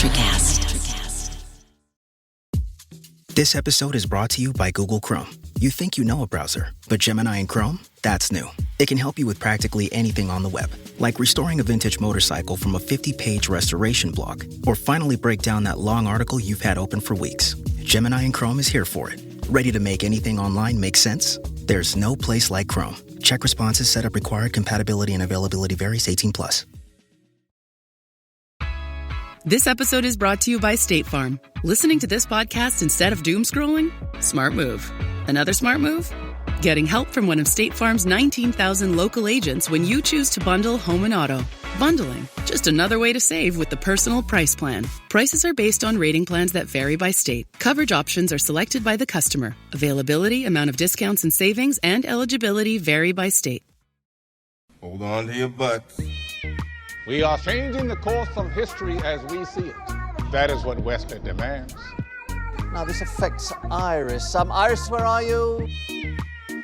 Electrocast. This episode is brought to you by Google Chrome. You think you know a browser, but Gemini and Chrome? That's new. It can help you with practically anything on the web, like restoring a vintage motorcycle from a 50-page restoration blog, or finally break down that long article you've had open for weeks. Gemini and Chrome is here for it. Ready to make anything online make sense? There's no place like Chrome. Check responses, setup required, compatibility and availability varies, 18+. This episode is brought to you by State Farm. Listening to this podcast instead of doom scrolling? Smart move. Another smart move? Getting help from one of State Farm's 19,000 local agents when you choose to bundle home and auto. Bundling, just another way to save with the Personal Price Plan. Prices are based on rating plans that vary by state. Coverage options are selected by the customer. Availability, amount of discounts and savings, and eligibility vary by state. Hold on to your butts. We are changing the course of history as we see it. That is what Westley demands. Now this affects Iris. Iris, where are you?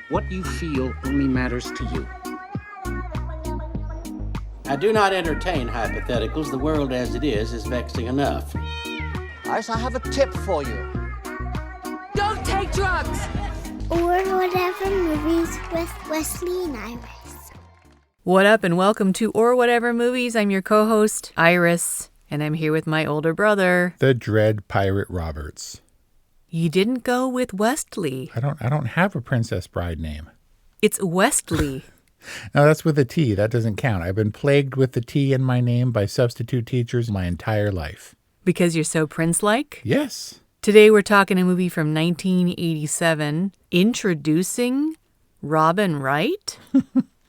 What you feel only matters to you. I do not entertain hypotheticals. The world as it is vexing enough. Iris, I have a tip for you. Don't take drugs! Or Whatever Movies with Westley and Iris. What up and welcome to Or Whatever Movies. I'm your co-host, Iris, and I'm here with my older brother, the Dread Pirate Roberts. You didn't go with Westley. I don't have a Princess Bride name. It's Westley. No, that's with a T. That doesn't count. I've been plagued with the T in my name by substitute teachers my entire life. Because you're so prince-like? Yes. Today we're talking a movie from 1987, introducing Robin Wright,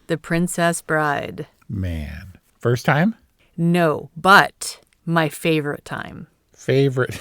The Princess Bride. Man. First time? No, but my favorite time. Favorite.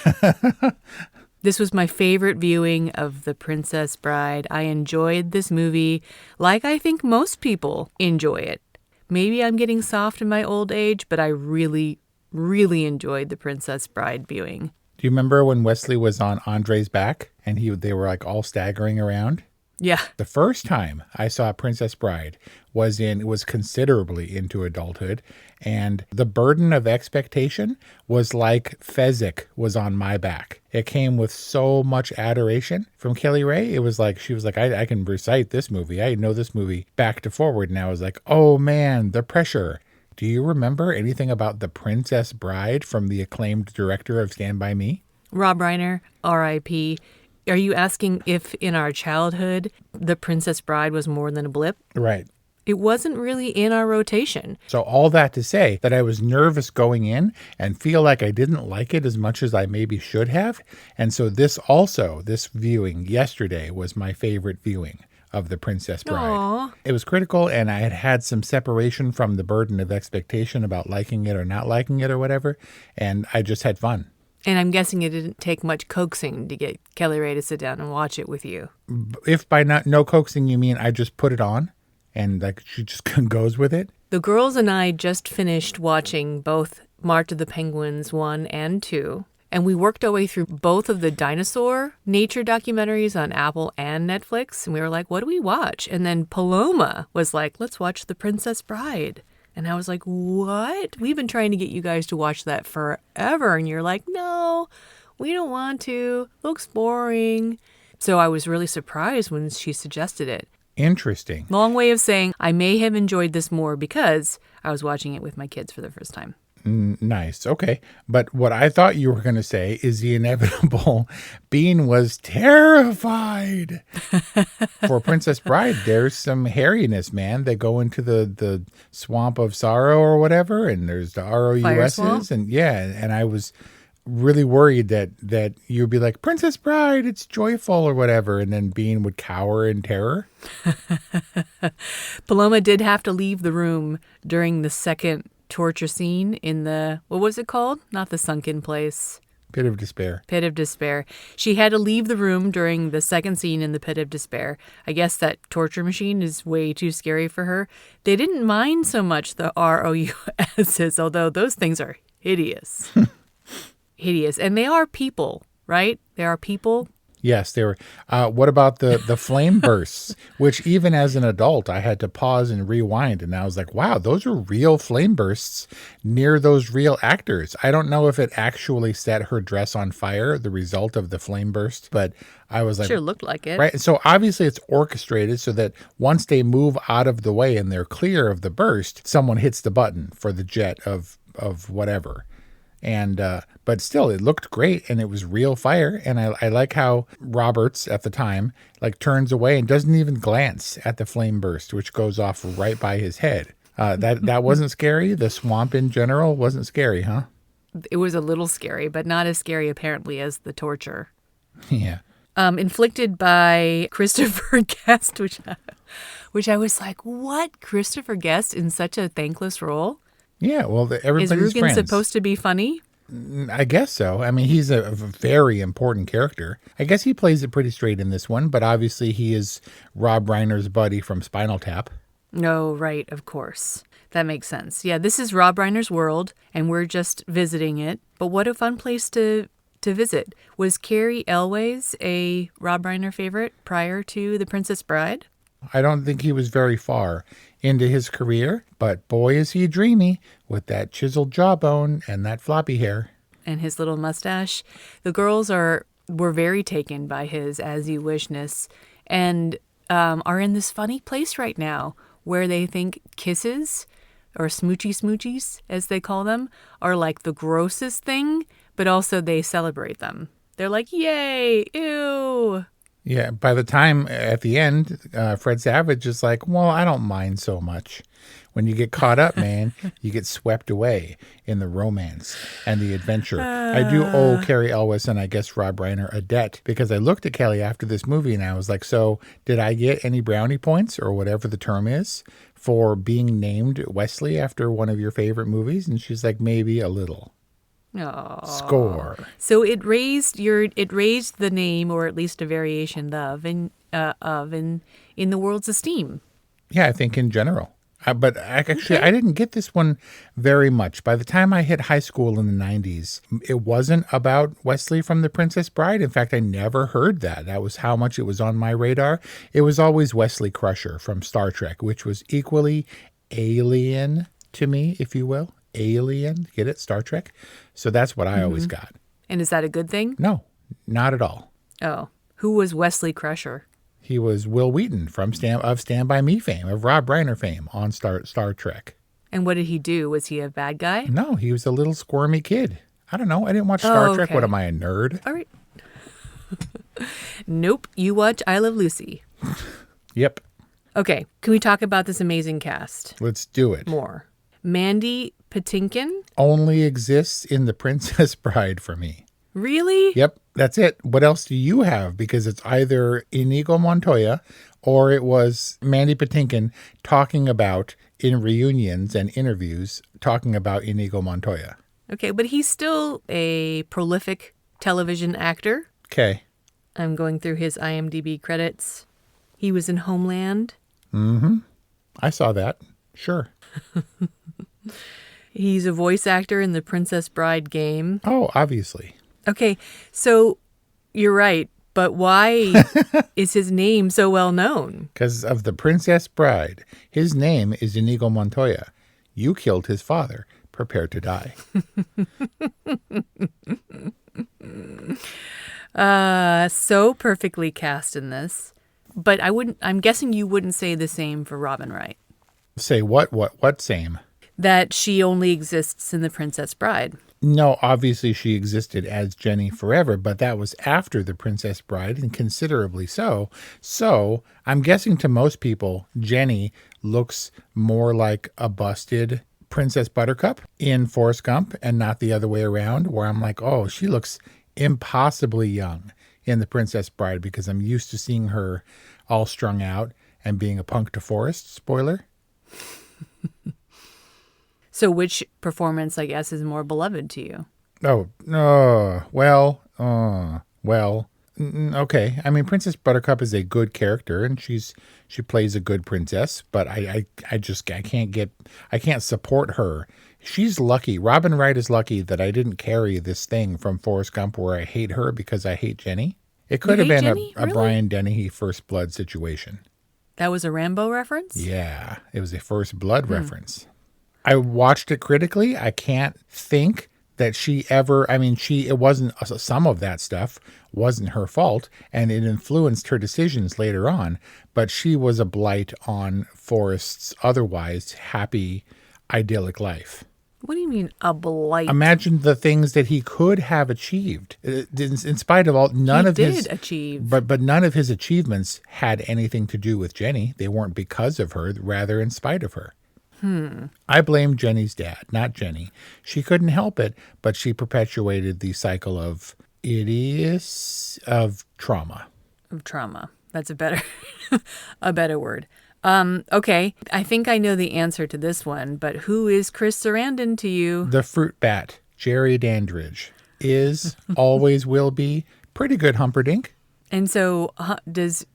This was my favorite viewing of The Princess Bride. I enjoyed this movie like I think most people enjoy it. Maybe I'm getting soft in my old age, but I really, really enjoyed The Princess Bride viewing. Do you remember when Wesley was on Andre's back and they were like all staggering around? Yeah. The first time I saw Princess Bride was considerably into adulthood, and the burden of expectation was like Fezzik was on my back. It came with so much adoration from Kelly Ray. It was like, she was like, I can recite this movie. I know this movie back to forward. And I was like, oh man, the pressure. Do you remember anything about The Princess Bride from the acclaimed director of Stand By Me? Rob Reiner, R.I.P. Are you asking if in our childhood, The Princess Bride was more than a blip? Right. It wasn't really in our rotation. So all that to say that I was nervous going in and feel like I didn't like it as much as I maybe should have. And so this viewing yesterday was my favorite viewing of The Princess Bride. Aww. It was critical, and I had some separation from the burden of expectation about liking it or not liking it or whatever. And I just had fun. And I'm guessing it didn't take much coaxing to get Kelly Ray to sit down and watch it with you. If by no coaxing you mean I just put it on and like she just goes with it? The girls and I just finished watching both March of the Penguins 1 and 2. And we worked our way through both of the dinosaur nature documentaries on Apple and Netflix. And we were like, what do we watch? And then Paloma was like, let's watch The Princess Bride. And I was like, what? We've been trying to get you guys to watch that forever. And you're like, no, we don't want to. Looks boring. So I was really surprised when she suggested it. Interesting. Long way of saying I may have enjoyed this more because I was watching it with my kids for the first time. Nice. Okay. But what I thought you were going to say is the inevitable. Bean was terrified. For Princess Bride, there's some hairiness, man. They go into the swamp of sorrow or whatever, and there's the ROUSs. And yeah, and I was really worried that you'd be like, Princess Bride, it's joyful or whatever, and then Bean would cower in terror. Paloma did have to leave the room during the second torture scene in the, what was it called? Not the sunken place. Pit of Despair. Pit of Despair. She had to leave the room during the second scene in the Pit of Despair. I guess that torture machine is way too scary for her. They didn't mind so much the ROUSs, although those things are hideous. Hideous. And they are people, right? They are people. Yes, they were. What about the flame bursts, which even as an adult, I had to pause and rewind. And I was like, wow, those are real flame bursts near those real actors. I don't know if it actually set her dress on fire, the result of the flame burst, but I was like, Sure looked like it. Right. So obviously it's orchestrated so that once they move out of the way and they're clear of the burst, someone hits the button for the jet of whatever. And, but still, it looked great and it was real fire. And I like how Roberts at the time, like, turns away and doesn't even glance at the flame burst, which goes off right by his head. That wasn't scary. The swamp in general wasn't scary, huh? It was a little scary, but not as scary apparently as the torture. Yeah. Inflicted by Christopher Guest, which I was like, what? Christopher Guest in such a thankless role? Yeah, well, everybody's Is Rugen friends. supposed to be funny? I guess so. I mean, he's a very important character. I guess he plays it pretty straight in this one, but obviously he is Rob Reiner's buddy from Spinal Tap. No, right, of course. That makes sense. Yeah, this is Rob Reiner's world, and we're just visiting it. But what a fun place to visit. Was Carrie Elways a Rob Reiner favorite prior to The Princess Bride? I don't think he was very far into his career, but boy is he dreamy with that chiseled jawbone and that floppy hair. And his little mustache. The girls were very taken by his as you wishness and are in this funny place right now where they think kisses or smoochies, as they call them, are like the grossest thing, but also they celebrate them. They're like, yay, ew. Yeah, by the time at the end, Fred Savage is like, well, I don't mind so much. When you get caught up, man, you get swept away in the romance and the adventure. I do owe Carrie Elwes and I guess Rob Reiner a debt because I looked at Kelly after this movie and I was like, so did I get any brownie points or whatever the term is for being named Westley after one of your favorite movies? And she's like, maybe a little. Aww. Score. So it raised the name, or at least a variation thereof, in the world's esteem. Yeah, I think in general. But actually, I didn't get this one very much. By the time I hit high school in the 90s, it wasn't about Westley from The Princess Bride. In fact, I never heard that. That was how much it was on my radar. It was always Wesley Crusher from Star Trek, which was equally alien to me, if you will. Alien, get it? Star Trek. So that's what I always got. And is that a good thing? No, not at all. Oh, who was Wesley Crusher? He was Will Wheaton from Stand By Me fame, of Rob Reiner fame on Star Trek. And what did he do? Was he a bad guy? No, he was a little squirmy kid. I don't know. I didn't watch Star Trek. What am I, a nerd? All right. Nope. You watch I Love Lucy. Yep. Okay. Can we talk about this amazing cast? Let's do it. More. Mandy Patinkin only exists in The Princess Bride for me. Really? Yep, that's it. What else do you have? Because it's either Inigo Montoya or it was Mandy Patinkin talking about, in reunions and interviews, talking about Inigo Montoya. Okay, but he's still a prolific television actor. Okay. I'm going through his IMDb credits. He was in Homeland. Mm-hmm. I saw that. Sure. He's a voice actor in The Princess Bride game. Oh, obviously. Okay, so you're right, but why is his name so well known? Because of The Princess Bride. His name is Inigo Montoya. You killed his father. Prepare to die. So perfectly cast in this. But I'm guessing you wouldn't say the same for Robin Wright. Say what same? That she only exists in The Princess Bride. No, obviously she existed as Jenny forever, but that was after The Princess Bride, and considerably so. So I'm guessing to most people, Jenny looks more like a busted Princess Buttercup in Forrest Gump and not the other way around, where I'm like, oh, she looks impossibly young in The Princess Bride because I'm used to seeing her all strung out and being a punk to Forrest. Spoiler. So which performance, I guess, is more beloved to you? Okay. I mean, Princess Buttercup is a good character, and she plays a good princess. But I can't support her. She's lucky. Robin Wright is lucky that I didn't carry this thing from Forrest Gump where I hate her because I hate Jenny. It could have been Jenny? a Really? Brian Dennehy First Blood situation. That was a Rambo reference? Yeah, it was a First Blood reference. I watched it critically. I can't think that she ever, it wasn't, some of that stuff wasn't her fault, and it influenced her decisions later on, but she was a blight on Forrest's otherwise happy, idyllic life. What do you mean, a blight? Imagine the things that he could have achieved. In spite of all, none of his achieve. But none of his achievements had anything to do with Jenny. They weren't because of her, rather in spite of her. I blame Jenny's dad, not Jenny. She couldn't help it, but she perpetuated the cycle of trauma. Of trauma. That's a better word. Okay, I think I know the answer to this one, but who is Chris Sarandon to you? The fruit bat, Jerry Dandridge, is, always will be, pretty good Humperdinck. And so does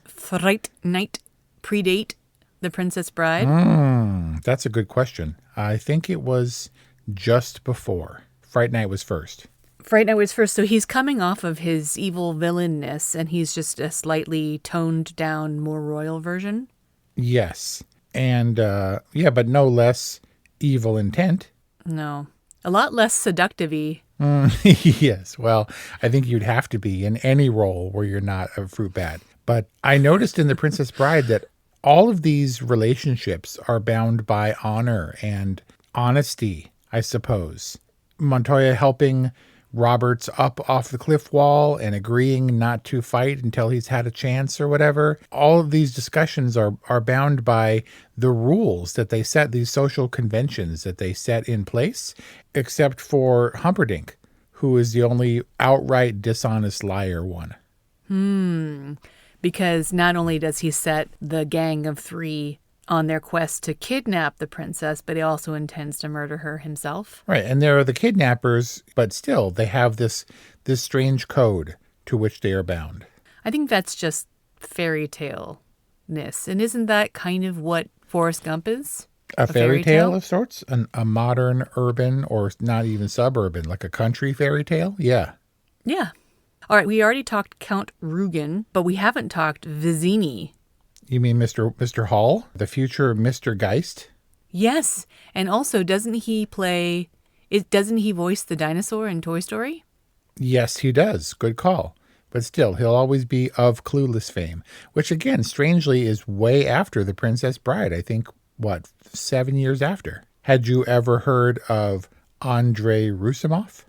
Fright Night predate The Princess Bride? That's a good question. I think it was just before. Fright Night was first. Fright Night was first, so he's coming off of his evil villainness, and he's just a slightly toned down, more royal version? Yes. And, but no less evil intent. No. A lot less seductive-y. Yes. Well, I think you'd have to be in any role where you're not a fruit bat. But I noticed in The Princess Bride that all of these relationships are bound by honor and honesty, I suppose. Montoya helping Roberts up off the cliff wall and agreeing not to fight until he's had a chance or whatever. All of these discussions are bound by the rules that they set, these social conventions that they set in place, except for Humperdinck, who is the only outright dishonest liar one. Because not only does he set the gang of three on their quest to kidnap the princess, but he also intends to murder her himself. Right, and there are the kidnappers, but still they have this strange code to which they are bound. I think that's just fairy tale-ness. And isn't that kind of what Forrest Gump is? A fairy tale of sorts? A modern, urban, or not even suburban, like a country fairy tale? Yeah. Yeah. All right, we already talked Count Rugen, but we haven't talked Vizzini. You mean Mr. Hall, the future Mr. Geist? Yes, and also doesn't he voice the dinosaur in Toy Story? Yes, he does. Good call. But still, he'll always be of Clueless fame, which again, strangely, is way after The Princess Bride. I think, 7 years after. Had you ever heard of Andrei Roussimoff?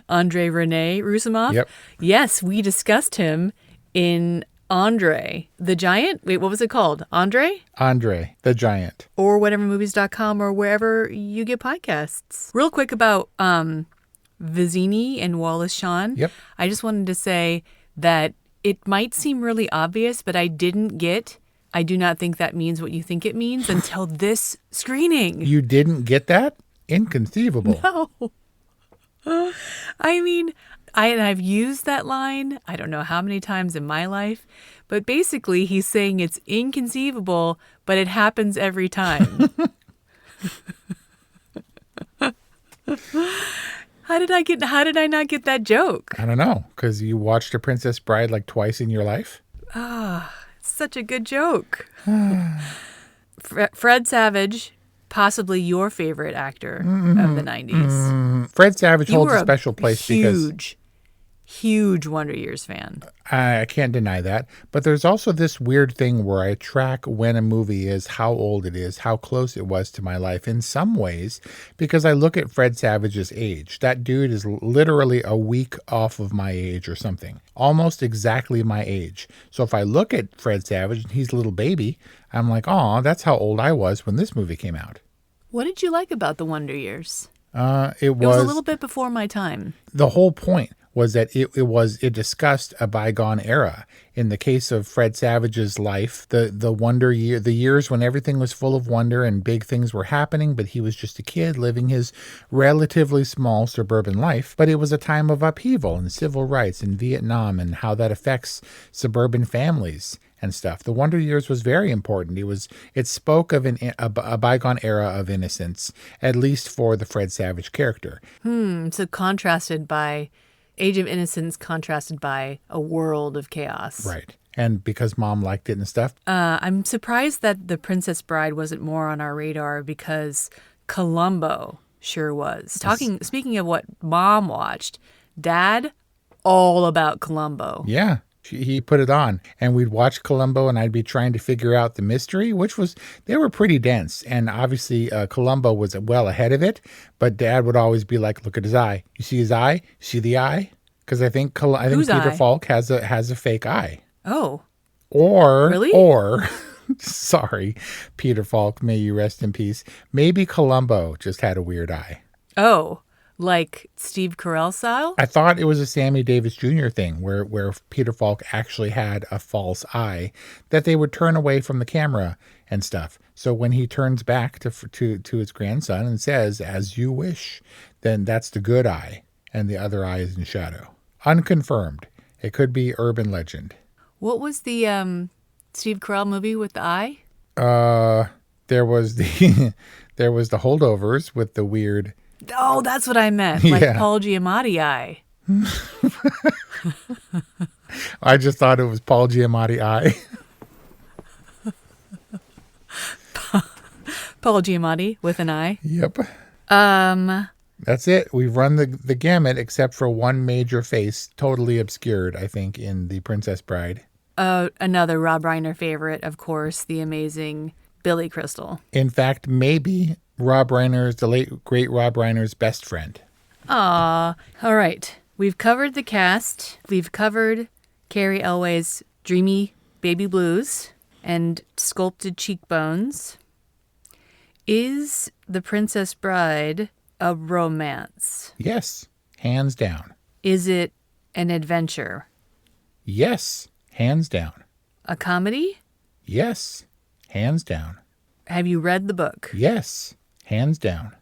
Andrei Rene Roussimoff? Yep. Yes, we discussed him in Andre the Giant. Wait, what was it called? Andre the Giant. Or orwhatevermovies.com or wherever you get podcasts. Real quick about Vizzini and Wallace Shawn. Yep. I just wanted to say that it might seem really obvious, but I do not think that means what you think it means until this screening. You didn't get that? Inconceivable. No. I mean, I've used that line, I don't know how many times in my life, but basically he's saying it's inconceivable, but it happens every time. How did I not get that joke? I don't know, because you watched A Princess Bride like twice in your life? Such a good joke. Fred Savage, possibly your favorite actor of the 90s. Fred Savage holds a special place because huge Wonder Years fan. I can't deny that. But there's also this weird thing where I track when a movie is, how old it is, how close it was to my life in some ways, because I look at Fred Savage's age. That dude is literally a week off of my age or something. Almost exactly my age. So if I look at Fred Savage and he's a little baby, I'm like, oh, that's how old I was when this movie came out. What did you like about the Wonder Years? It was a little bit before my time. The whole point was that it discussed a bygone era. In the case of Fred Savage's life, the wonder year, the years when everything was full of wonder and big things were happening, but he was just a kid living his relatively small suburban life. But it was a time of upheaval and civil rights in Vietnam and how that affects suburban families and stuff. The Wonder Years was very important. It spoke of a bygone era of innocence, at least for the Fred Savage character. So contrasted by Age of Innocence contrasted by a world of chaos. Right. And because Mom liked it and stuff. I'm surprised that The Princess Bride wasn't more on our radar because Columbo sure was. Speaking of what Mom watched, Dad, all about Columbo. Yeah. He put it on, and we'd watch Columbo, and I'd be trying to figure out the mystery, they were pretty dense. And obviously, Columbo was well ahead of it, but Dad would always be like, look at his eye. You see his eye? You see the eye? Because I think Peter Falk has a fake eye. Oh. Really? Sorry, Peter Falk, may you rest in peace. Maybe Columbo just had a weird eye. Oh. Like Steve Carell style? I thought it was a Sammy Davis Jr. thing where Peter Falk actually had a false eye that they would turn away from the camera and stuff. So when he turns back to his grandson and says, as you wish, then that's the good eye and the other eye is in shadow. Unconfirmed. It could be urban legend. What was the Steve Carell movie with the eye? There was the Holdovers with the weird... Oh, that's what I meant. Like Paul Giamatti eye. I just thought it was Paul Giamatti eye. Paul Giamatti with an eye. Yep. That's it. We've run the gamut except for one major face, totally obscured, I think, in The Princess Bride. Another Rob Reiner favorite, of course, the amazing Billy Crystal. In fact, maybe the late, great Rob Reiner's best friend. All right. We've covered the cast. We've covered Carrie Elway's dreamy baby blues and sculpted cheekbones. Is The Princess Bride a romance? Yes, hands down. Is it an adventure? Yes, hands down. A comedy? Yes, hands down. Have you read the book? Yes, hands down.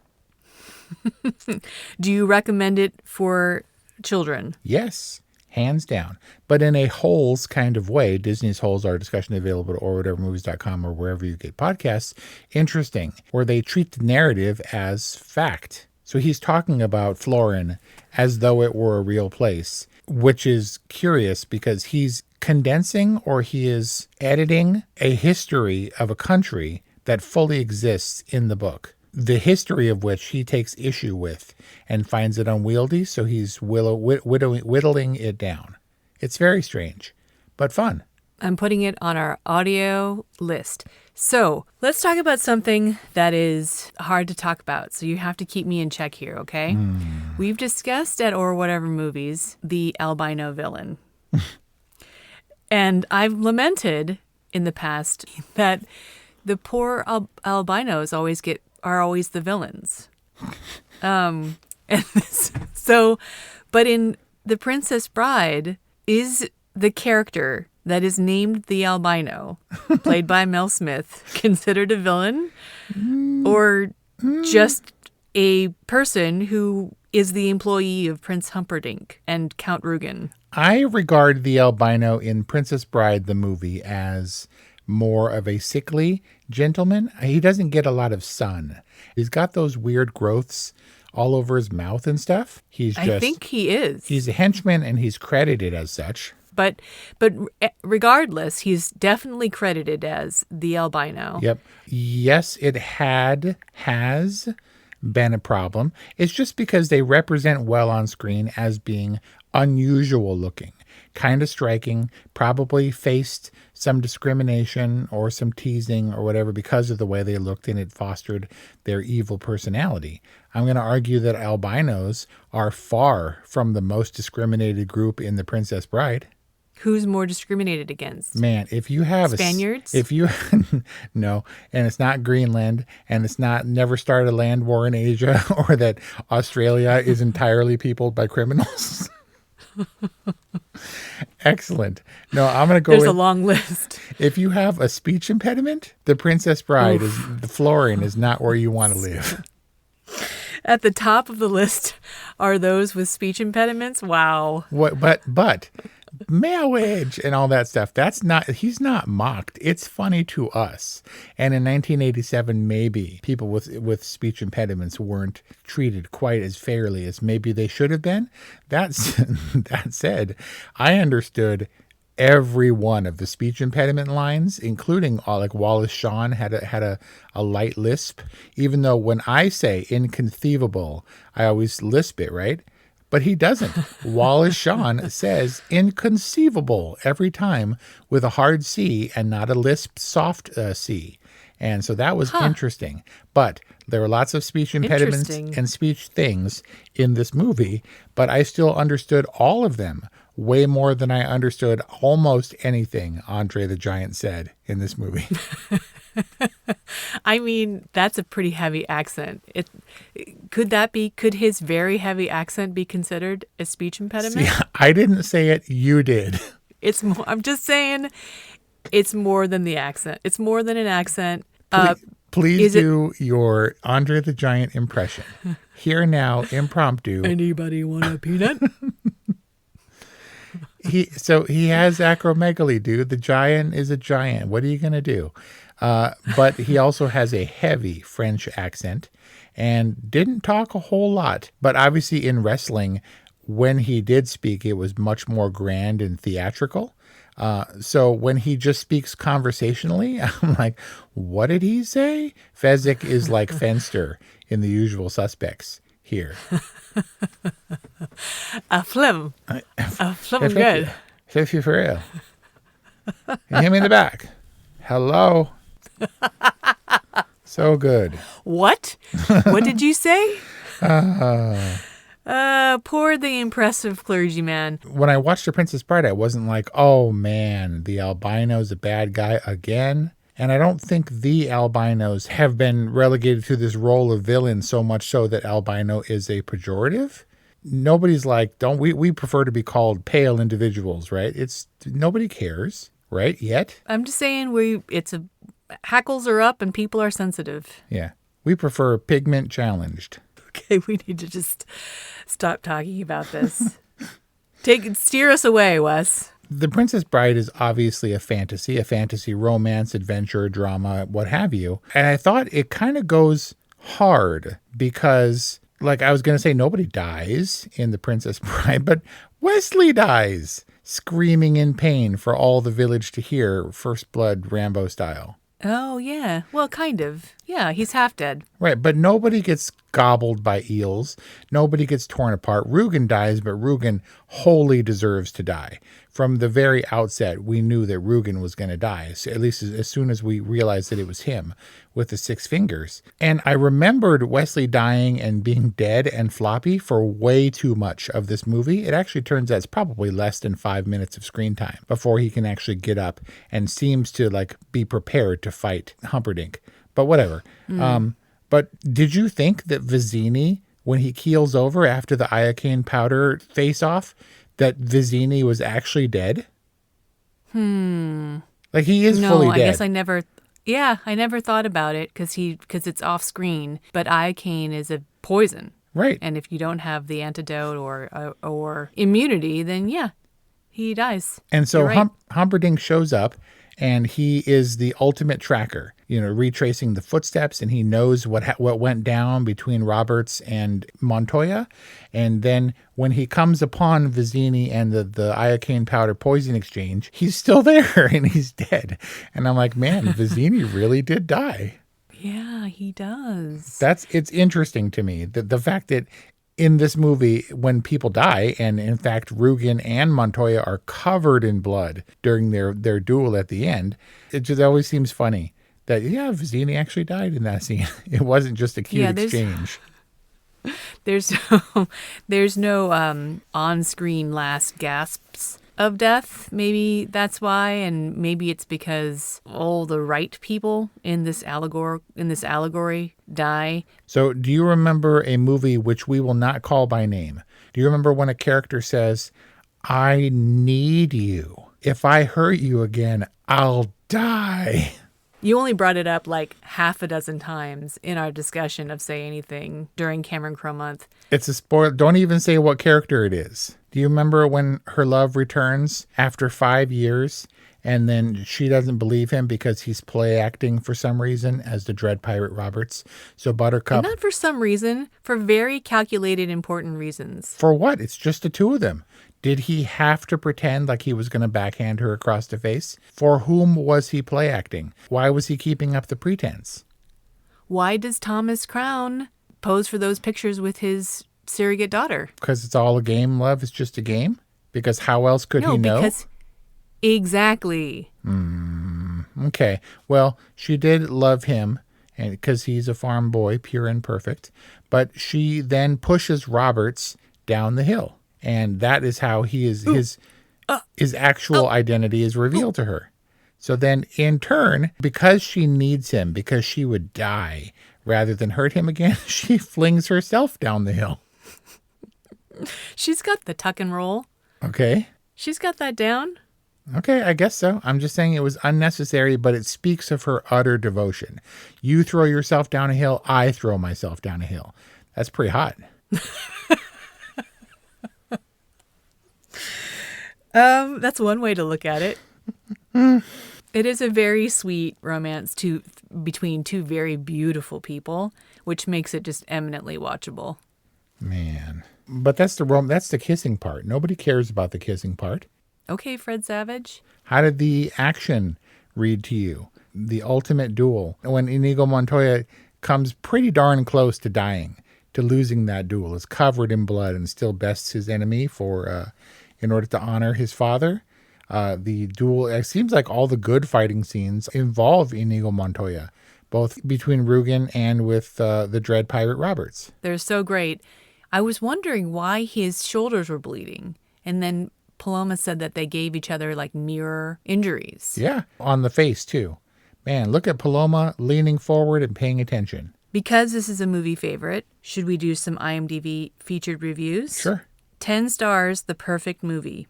Do you recommend it for children? Yes, hands down. But in a Holes kind of way. Disney's Holes, our discussion available at orwhatevermovies.com or wherever you get podcasts. Interesting, where they treat the narrative as fact. So he's talking about Florin as though it were a real place, which is curious because he's condensing or he is editing a history of a country that fully exists in the book, the history of which he takes issue with and finds it unwieldy, so he's whittling it down. It's very strange, but fun. I'm putting it on our audio list. So let's talk about something that is hard to talk about, so you have to keep me in check here, okay? We've discussed at Or Whatever Movies the albino villain. And I've lamented in the past that the poor albinos are always the villains. But in The Princess Bride, is the character that is named the albino, played by Mel Smith, considered a villain? Or just a person who is the employee of Prince Humperdinck and Count Rugen? I regard the albino in Princess Bride, the movie, as more of a sickly gentleman. He doesn't get a lot of sun. He's got those weird growths all over his mouth and stuff. I think he is. He's a henchman and he's credited as such. But regardless, he's definitely credited as the albino. Yep. Yes, it has been a problem. It's just because they represent well on screen as being unusual looking, kind of striking, probably faced some discrimination or some teasing or whatever because of the way they looked, and it fostered their evil personality. I'm going to argue that albinos are far from the most discriminated group in The Princess Bride. Who's more discriminated against? Man, if you have Spaniards? No, and it's not Greenland, and it's not never started a land war in Asia, or that Australia is entirely peopled by criminals. Excellent. No, I'm going to go. There's a long list. If you have a speech impediment, The Princess Bride the Florin is not where you want to live. At the top of the list are those with speech impediments. Wow. But marriage and all that stuff. He's not mocked. It's funny to us. And in 1987, maybe people with speech impediments weren't treated quite as fairly as maybe they should have been. That said, I understood every one of the speech impediment lines, including like Wallace Shawn had a light lisp, even though when I say inconceivable, I always lisp it, right? But he doesn't. Wallace Shawn says inconceivable every time with a hard C and not a lisp soft C. And so that was interesting. But there were lots of speech impediments and speech things in this movie, but I still understood all of them way more than I understood almost anything Andre the Giant said in this movie. I mean, that's a pretty heavy accent. Could his very heavy accent be considered a speech impediment? See, I didn't say it, you did. I'm just saying it's more than the accent. It's more than an accent. Please do your Andre the Giant impression. Here now, impromptu. Anybody want a peanut? He has acromegaly, dude. The giant is a giant. What are you going to do? But he also has a heavy French accent and didn't talk a whole lot. But obviously in wrestling, when he did speak, it was much more grand and theatrical. So when he just speaks conversationally, I'm like, what did he say? Fezzik is like Fenster in The Usual Suspects here. A flim good. 50 for real. And him in the back. Hello. So good. What? What did you say? Poor the impressive clergyman. When I watched The Princess Bride, I wasn't like, oh man, the albino's a bad guy again. And I don't think the albinos have been relegated to this role of villain so much so that albino is a pejorative. Nobody's like, we prefer to be called pale individuals, right? Nobody cares, right? Yet. I'm just saying hackles are up and people are sensitive. Yeah. We prefer pigment challenged. Okay, we need to just stop talking about this. Steer us away, Wes. The Princess Bride is obviously a fantasy romance, adventure, drama, what have you. And I thought it kind of goes hard because, like I was going to say, nobody dies in The Princess Bride, but Westley dies, screaming in pain for all the village to hear, First Blood Rambo style. Oh, yeah. Well, kind of. Yeah, he's half dead. Right, but nobody gets gobbled by eels. Nobody gets torn apart. Rugen dies, but Rugen wholly deserves to die. From the very outset, we knew that Rugen was going to die, so at least as soon as we realized that it was him with the 6 fingers. And I remembered Westley dying and being dead and floppy for way too much of this movie. It actually turns out it's probably less than 5 minutes of screen time before he can actually get up and seems to be prepared to fight Humperdinck. But whatever. But did you think that Vizzini, when he keels over after the iocane powder face-off, that Vizzini was actually dead? Like he is fully dead. No, I guess I never thought about it because it's off screen. But iocane is a poison, right? And if you don't have the antidote or immunity, then yeah, he dies. And so right. Humperdinck shows up, and he is the ultimate tracker. Retracing the footsteps, and he knows what went down between Roberts and Montoya. And then when he comes upon Vizzini and the iocane powder poison exchange, he's still there and he's dead. And I'm like, man, Vizzini really did die. Yeah, he does. It's interesting to me that the fact that in this movie, when people die, and in fact, Rugen and Montoya are covered in blood during their duel at the end, it just always seems funny. That, Vizzini actually died in that scene. It wasn't just a cute exchange. There's no on-screen last gasps of death. Maybe that's why, and maybe it's because all the right people in this allegory die. So, do you remember a movie which we will not call by name? Do you remember when a character says, "I need you. If I hurt you again, I'll die"? You only brought it up like half a dozen times in our discussion of Say Anything during Cameron Crowe Month. It's a spoiler. Don't even say what character it is. Do you remember when her love returns after 5 years and then she doesn't believe him because he's play acting for some reason as the Dread Pirate Roberts? So Buttercup... And not for some reason, for very calculated, important reasons. For what? It's just the two of them. Did he have to pretend like he was going to backhand her across the face? For whom was he play acting? Why was he keeping up the pretense? Why does Thomas Crown pose for those pictures with his surrogate daughter? Because it's all a game, love. It's just a game? Because how else could he know? Because exactly. Okay. Well, she did love him and because he's a farm boy, pure and perfect. But she then pushes Roberts down the hill. And that is how he is his actual identity is revealed to her. So then in turn, because she needs him, because she would die rather than hurt him again, she flings herself down the hill. She's got the tuck and roll. Okay. She's got that down. Okay, I guess so. I'm just saying it was unnecessary, but it speaks of her utter devotion. You throw yourself down a hill, I throw myself down a hill. That's pretty hot. That's one way to look at it. It is a very sweet romance between two very beautiful people, which makes it just eminently watchable. Man. But that's the kissing part. Nobody cares about the kissing part. Okay, Fred Savage. How did the action read to you? The ultimate duel. When Inigo Montoya comes pretty darn close to dying, to losing that duel, is covered in blood and still bests his enemy in order to honor his father. The duel, it seems like all the good fighting scenes involve Inigo Montoya, both between Rugen and with the Dread Pirate Roberts. They're so great. I was wondering why his shoulders were bleeding. And then Paloma said that they gave each other like mirror injuries. Yeah, on the face too. Man, look at Paloma leaning forward and paying attention. Because this is a movie favorite, should we do some IMDb featured reviews? Sure. 10 stars, the perfect movie.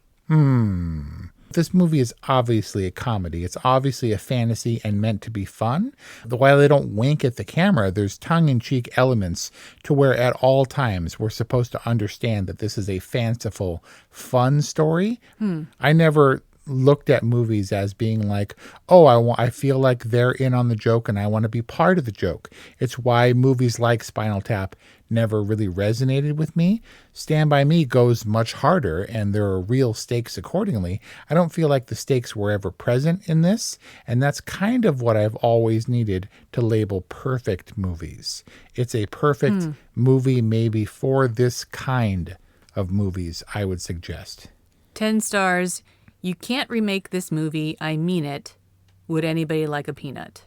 This movie is obviously a comedy. It's obviously a fantasy and meant to be fun. While they don't wink at the camera, there's tongue-in-cheek elements to where at all times we're supposed to understand that this is a fanciful, fun story. I never looked at movies as being like, oh, I feel like they're in on the joke and I want to be part of the joke. It's why movies like Spinal Tap never really resonated with me. Stand By Me goes much harder and there are real stakes accordingly. I don't feel like the stakes were ever present in this, and that's kind of what I've always needed to label perfect movies. It's a perfect movie maybe for this kind of movies, I would suggest. 10 stars. You can't remake this movie. I mean it. Would anybody like a peanut?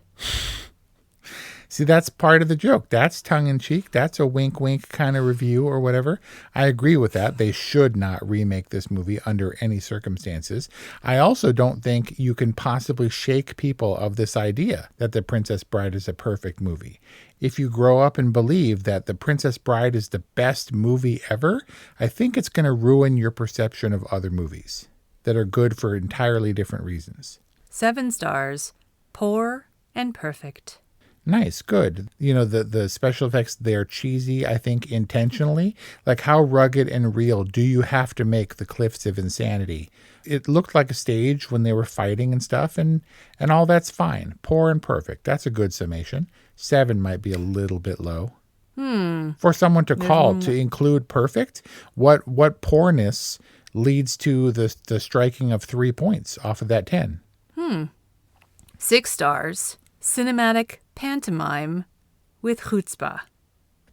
See, that's part of the joke. That's tongue-in-cheek. That's a wink-wink kind of review or whatever. I agree with that. They should not remake this movie under any circumstances. I also don't think you can possibly shake people of this idea that The Princess Bride is a perfect movie. If you grow up and believe that The Princess Bride is the best movie ever, I think it's going to ruin your perception of other movies that are good for entirely different reasons. 7 stars. Poor and perfect. Nice, good. You know, the special effects, they're cheesy, I think, intentionally. Like, how rugged and real do you have to make the Cliffs of Insanity? It looked like a stage when they were fighting and stuff, and all that's fine. Poor and perfect. That's a good summation. 7 might be a little bit low. For someone to call, to include perfect, what poorness leads to the striking of 3 points off of that 10? 6 stars. Cinematic pantomime with chutzpah.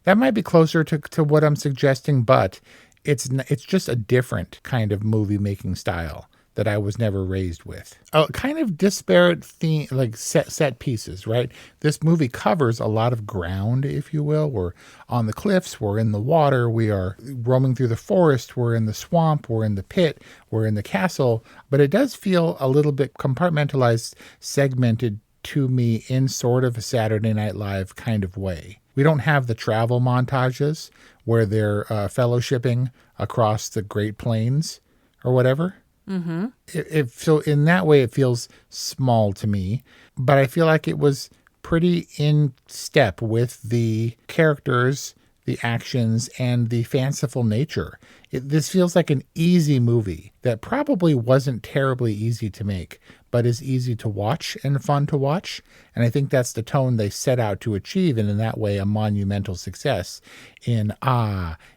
That might be closer to what I'm suggesting, but it's just a different kind of movie making style that I was never raised with. A kind of disparate theme, like set pieces, right? This movie covers a lot of ground, if you will. We're on the cliffs, we're in the water, we are roaming through the forest, we're in the swamp, we're in the pit, we're in the castle, but it does feel a little bit compartmentalized, segmented to me in sort of a Saturday Night Live kind of way. We don't have the travel montages where they're fellowshipping across the Great Plains or whatever. So in that way, it feels small to me, but I feel like it was pretty in step with the characters the actions, and the fanciful nature. This feels like an easy movie that probably wasn't terribly easy to make, but is easy to watch and fun to watch. And I think that's the tone they set out to achieve, and in that way, a monumental success in,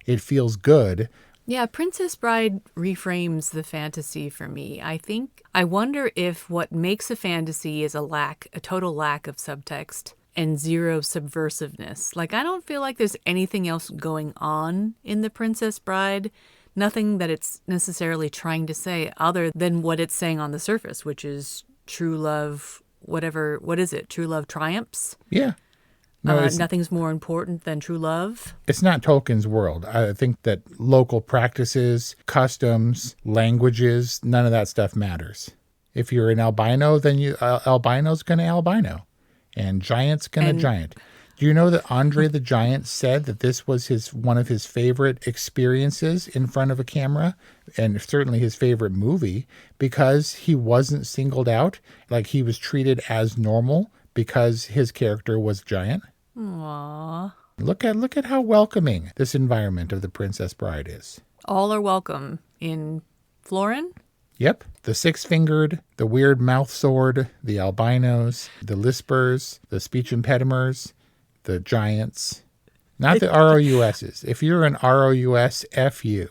it feels good. Yeah, Princess Bride reframes the fantasy for me. I wonder if what makes a fantasy is a total lack of subtext and zero subversiveness. Like, I don't feel like there's anything else going on in The Princess Bride. Nothing that it's necessarily trying to say other than what it's saying on the surface, which is true love, what is it? True love triumphs? Yeah. No, nothing's more important than true love. It's not Tolkien's world. I think that local practices, customs, languages, none of that stuff matters. If you're an albino, then albino's going to albino, and giant's going to giant. Do you know that Andre the Giant said that this was one of his favorite experiences in front of a camera, and certainly his favorite movie, because he wasn't singled out, like he was treated as normal because his character was giant? Aww. Look at how welcoming this environment of The Princess Bride is. All are welcome in Florin? Yep. The six-fingered, the weird mouth sword, the albinos, the lispers, the speech impedimers, the giants. Not the ROUSs. If you're an ROUS, F you.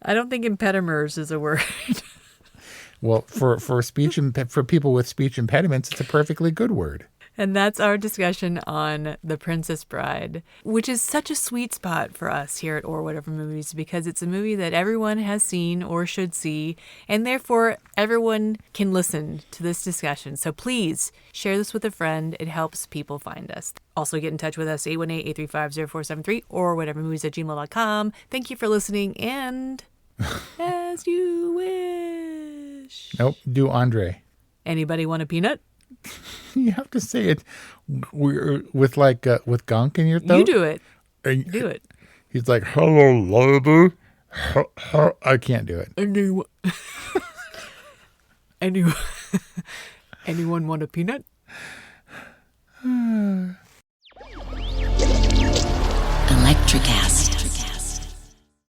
I don't think impedimers is a word. Well, for people with speech impediments, it's a perfectly good word. And that's our discussion on The Princess Bride, which is such a sweet spot for us here at Or Whatever Movies, because it's a movie that everyone has seen or should see, and therefore everyone can listen to this discussion. So please share this with a friend. It helps people find us. Also get in touch with us, 818-835-0473 or whatevermovies@gmail.com. Thank you for listening, and as you wish. Nope, do Andre. Anybody want a peanut? You have to say it with gunk in your throat. You do it. Do it. He's like, hello, lady. I can't do it. Anyone want a peanut? Electric acid.